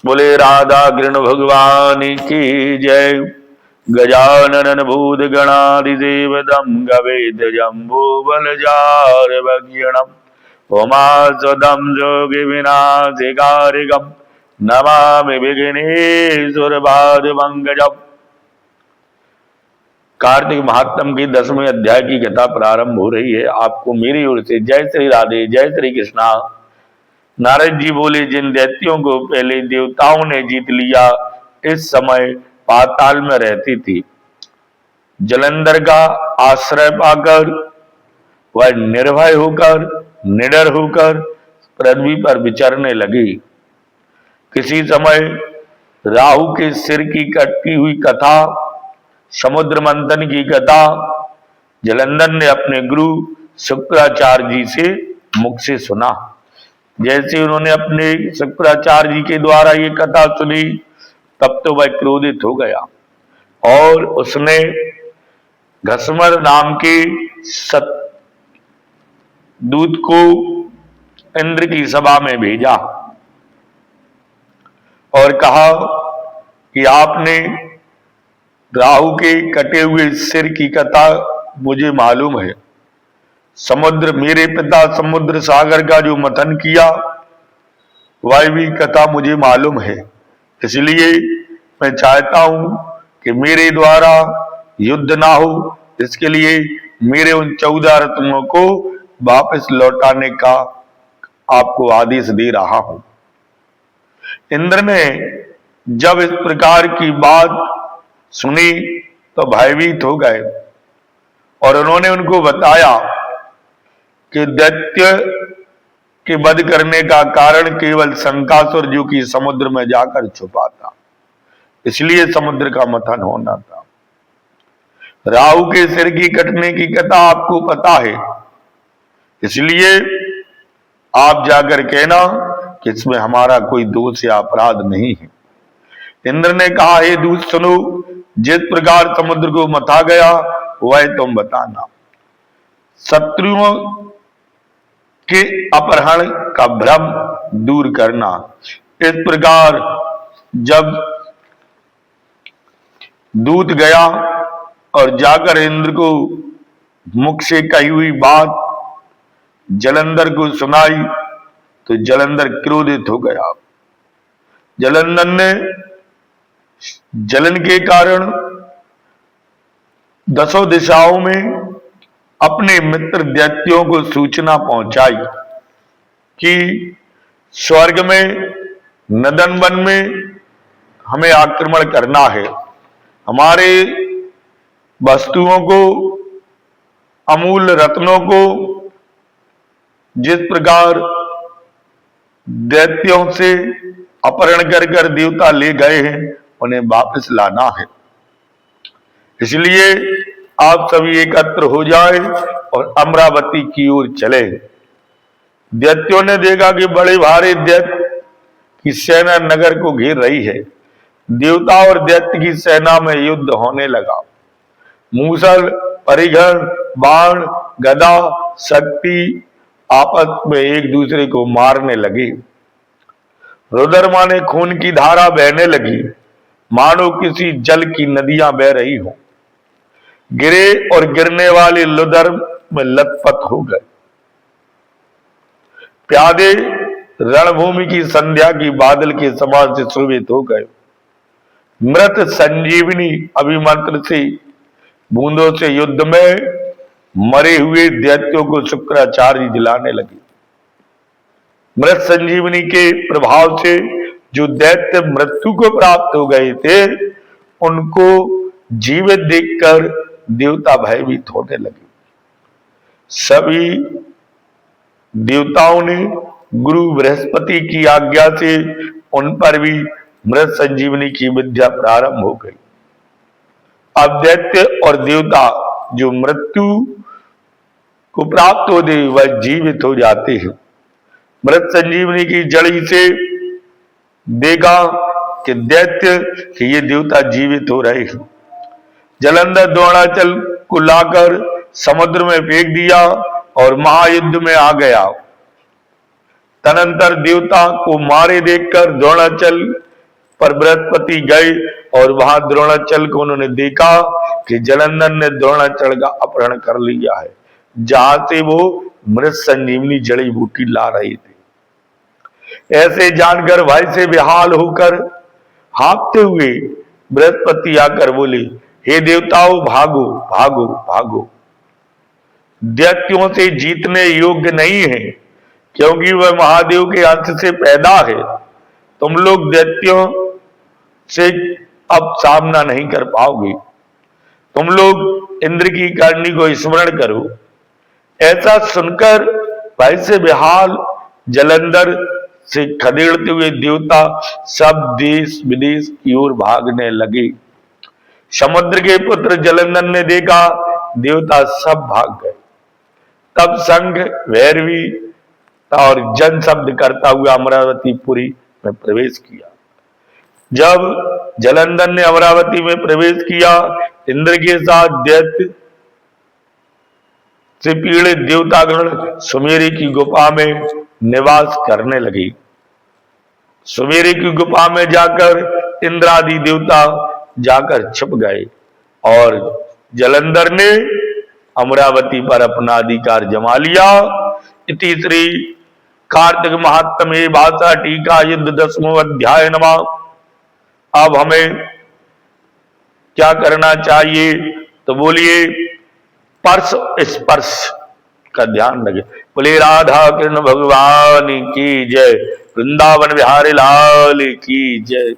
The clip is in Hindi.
बोले राधा कृष्ण भगवान की जय। गजानन भूत गणाधिदेव दम गवेद जम्बो बलजार भक्षणम उमासुतम जोगि विनाशिकारिकम नमामि विघ्नेश्वर पादपंकजम। कार्तिक महात्म की 10वें अध्याय की कथा प्रारंभ हो रही है। आपको मेरी ओर से जय श्री राधे, जय श्री कृष्णा। नारद जी बोले, जिन दैत्यों को पहले देवताओं ने जीत लिया, इस समय पाताल में रहती थी। जलंधर का आश्रय पाकर वह निर्भय होकर, निडर होकर पृथ्वी पर विचरने लगी। किसी समय राहु के सिर की कटती हुई कथा, समुद्र मंथन की कथा जलंधर ने अपने गुरु शुक्राचार्य जी से मुख से सुना। जैसे उन्होंने अपने शुक्राचार्य जी के द्वारा ये कथा सुनी, तब तो वह क्रोधित हो गया और उसने घसमर नाम के दूत को इंद्र की सभा में भेजा और कहा कि आपने राहु के कटे हुए सिर की कथा मुझे मालूम है। समुद्र, मेरे पिता समुद्र सागर का जो मंथन किया, वह भी कथा मुझे मालूम है। इसलिए मैं चाहता हूं कि मेरे द्वारा युद्ध ना हो। इसके लिए मेरे उन 14 रत्नों को वापस लौटाने का आपको आदेश दे रहा हूं। इंद्र ने जब इस प्रकार की बात सुनी तो भयभीत हो गए और उन्होंने उनको बताया कि दैत्य के वध करने का कारण केवल शंकासुर, जो कि समुद्र में जाकर छुपा था, इसलिए समुद्र का मंथन होना था। राहु के सिर की कटने की कथा आपको पता है, इसलिए आप जाकर कहना कि इसमें हमारा कोई दोष या अपराध नहीं है। इंद्र ने कहा, हे दूत सुनो, जिस प्रकार समुद्र को मथा गया वह तुम बताना। शत्रुओं के अपहरण का भ्रम दूर करना। इस प्रकार जब दूत गया और जाकर इंद्र को मुख से कही हुई बात जलंधर को सुनाई, तो जलंधर क्रोधित हो गया। जलंधर ने जलन के कारण 10 दिशाओं में अपने मित्र दैत्यों को सूचना पहुंचाई कि स्वर्ग में, नदन वन में हमें आक्रमण करना है। हमारे वस्तुओं को, अमूल्य रत्नों को जिस प्रकार दैत्यों से अपहरण कर देवता ले गए हैं, उन्हें वापस लाना है। इसलिए आप सभी एकत्र हो जाए और अमरावती की ओर चले। दैत्यों ने देखा कि बड़े भारी दैत्य की सेना नगर को घेर रही है। देवता और दैत्य की सेना में युद्ध होने लगा। मूसल, परिघर, बाण, गदा, शक्ति आपस में एक दूसरे को मारने लगे। रुद्र माने खून की धारा बहने लगी, मानो किसी जल की नदियां बह रही हो। गिरे और गिरने वाले लुदर में लथपथ हो गए। प्यादे रणभूमि की संध्या की बादल के समान से शोभित हो गए। मृत संजीवनी अभिमंत्र से बूंदों से युद्ध में मरे हुए दैत्यों को शुक्राचार्य दिलाने लगे। मृत संजीवनी के प्रभाव से जो दैत्य मृत्यु को प्राप्त हो गए थे, उनको जीवित देखकर देवता भयभीत होने लगे। सभी देवताओं ने गुरु बृहस्पति की आज्ञा से उन पर भी मृत संजीवनी की विद्या प्रारंभ हो गई। अब दैत्य और देवता जो मृत्यु को प्राप्त होते वह जीवित हो जाते हैं। मृत संजीवनी की जड़ी से देखा कि दैत्य कि ये देवता जीवित हो रहे हैं। जलंधर द्रोणाचल को लाकर समुद्र में फेंक दिया और महायुद्ध में आ गया। तदंतर देवता को मारे देखकर द्रोणाचल पर बृहस्पति गए और वहां द्रोणाचल को उन्होंने देखा कि जलंधर ने द्रोणाचल का अपहरण कर लिया है, जहां से वो मृत संजीवनी जड़ी बूटी ला रहे थे। ऐसे जानकर भय से बेहाल होकर हाँफते हुए बृहस्पति आकर बोले, हे देवताओं, भागो भागो भागो। दैत्यों से जीतने योग्य नहीं है, क्योंकि वह महादेव के अंश से पैदा है। तुम लोग दैत्यों से अब सामना नहीं कर पाओगे। तुम लोग इंद्र की करनी को स्मरण करो। ऐसा सुनकर भय से बेहाल जलंधर से खदेड़ते हुए देवता सब देश विदेश की ओर भागने लगे। समुद्र के पुत्र जलंधर ने देखा देवता सब भाग गए। तब संघ, भैरवी और जन शब्द करता हुआ अमरावतीपुरी में प्रवेश किया। जब जलंधर ने अमरावती में प्रवेश किया, इंद्र के साथ दैत्य से पीड़ित देवतागण सुमेरु की गुफा में निवास करने लगे। सुमेरु की गुफा में जाकर इंद्रादि देवता जाकर छिप गए और जलंधर ने अमरावती पर अपना अधिकार जमा लिया। इति श्री कार्तिक महात्म्ये भाषा टीका युद्ध 10वां अध्याय नमः। अब हमें क्या करना चाहिए, तो बोलिए स्पर्श स्पर्श का ध्यान रखे। बोले राधा कृष्ण भगवान की जय, वृंदावन बिहारी लाल की जय।